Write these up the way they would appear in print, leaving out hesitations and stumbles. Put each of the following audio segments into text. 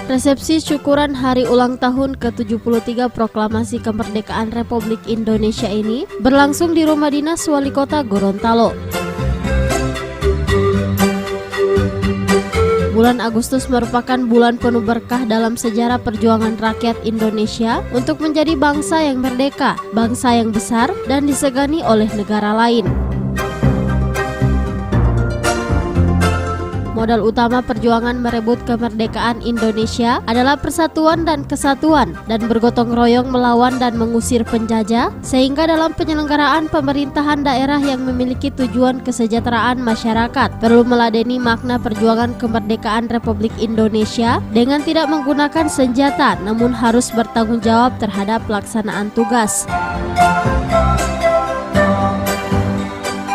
Resepsi syukuran hari ulang tahun ke-73 Proklamasi Kemerdekaan Republik Indonesia ini berlangsung di Rumah Dinas Wali Kota Gorontalo. Bulan Agustus merupakan bulan penuh berkah dalam sejarah perjuangan rakyat Indonesia untuk menjadi bangsa yang merdeka, bangsa yang besar dan disegani oleh negara lain. Modal utama perjuangan merebut kemerdekaan Indonesia adalah persatuan dan kesatuan dan bergotong royong melawan dan mengusir penjajah, sehingga dalam penyelenggaraan pemerintahan daerah yang memiliki tujuan kesejahteraan masyarakat perlu meladeni makna perjuangan kemerdekaan Republik Indonesia dengan tidak menggunakan senjata, namun harus bertanggung jawab terhadap pelaksanaan tugas.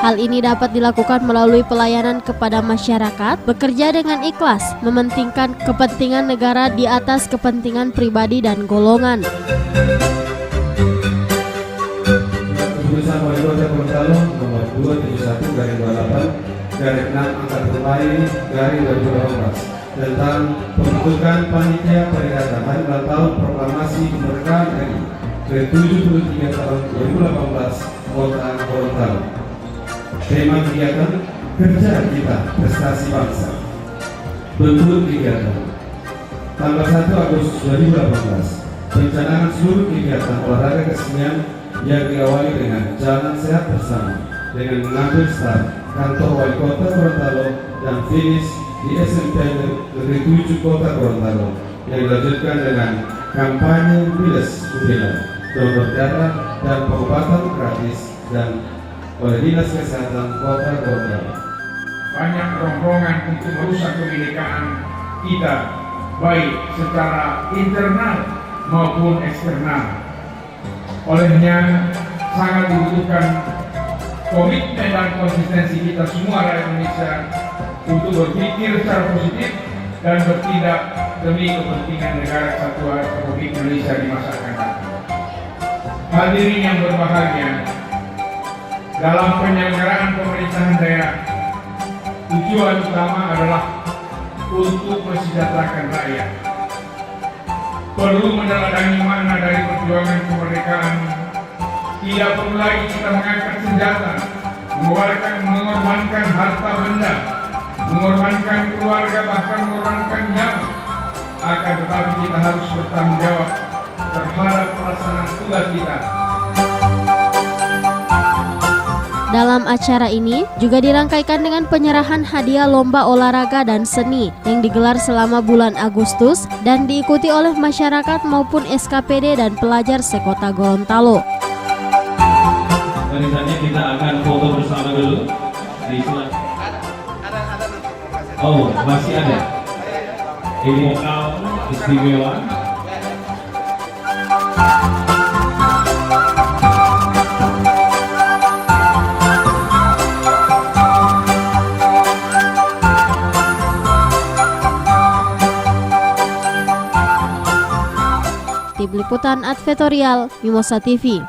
Hal ini dapat dilakukan melalui pelayanan kepada masyarakat, bekerja dengan ikhlas, mementingkan kepentingan negara di atas kepentingan pribadi dan golongan. Keputusan Wali Kota Gorontalo nomor 271/28/6/2018 tentang pembentukan panitia peringatan hari ulang tahun Proklamasi Kemerdekaan RI ke-73 tahun 2018 Kota Gorontalo. Tema kegiatan kerja kita prestasi bangsa. Bentuk kegiatan tanggal 1 Agustus 2018, perencanaan seluruh kegiatan olahraga kesenian yang diawali dengan jalan sehat bersama dengan mengambil start kantor Wali Kota Gorontalo dan finish di SMP Negeri 7 Kota Gorontalo yang dilanjutkan dengan kampanye Biles Ubela, donor darah dan pengobatan gratis dan oleh Dinas Kesehatan Kota Gorontalo. Banyak rombongan untuk merusak kebinekaan kita, baik secara internal maupun eksternal. Olehnya sangat dibutuhkan komitmen dan konsistensi kita semua rakyat Indonesia untuk berpikir secara positif dan bertindak demi kepentingan negara kesatuan Republik Indonesia di masa akan datang. Hadirin yang berbahagia, dalam penyelenggaraan pemerintahan daerah, tujuan utama adalah untuk mensejahterakan rakyat. Perlu meneladani makna dari perjuangan kemerdekaan. Tidak perlu lagi kita mengangkat senjata, mengorbankan harta benda, mengorbankan keluarga, bahkan mengorbankan nyawa. Akan tetapi kita harus bertanggung jawab terhadap pelaksanaan tugas kita. Dalam acara ini juga dirangkaikan dengan penyerahan hadiah lomba olahraga dan seni yang digelar selama bulan Agustus dan diikuti oleh masyarakat maupun SKPD dan pelajar sekota Gorontalo. Misalnya kita akan foto bersama dulu di sini. Oh, masih ada. Ini vokal istimewa. Tim Liputan Advertorial Mimosa TV.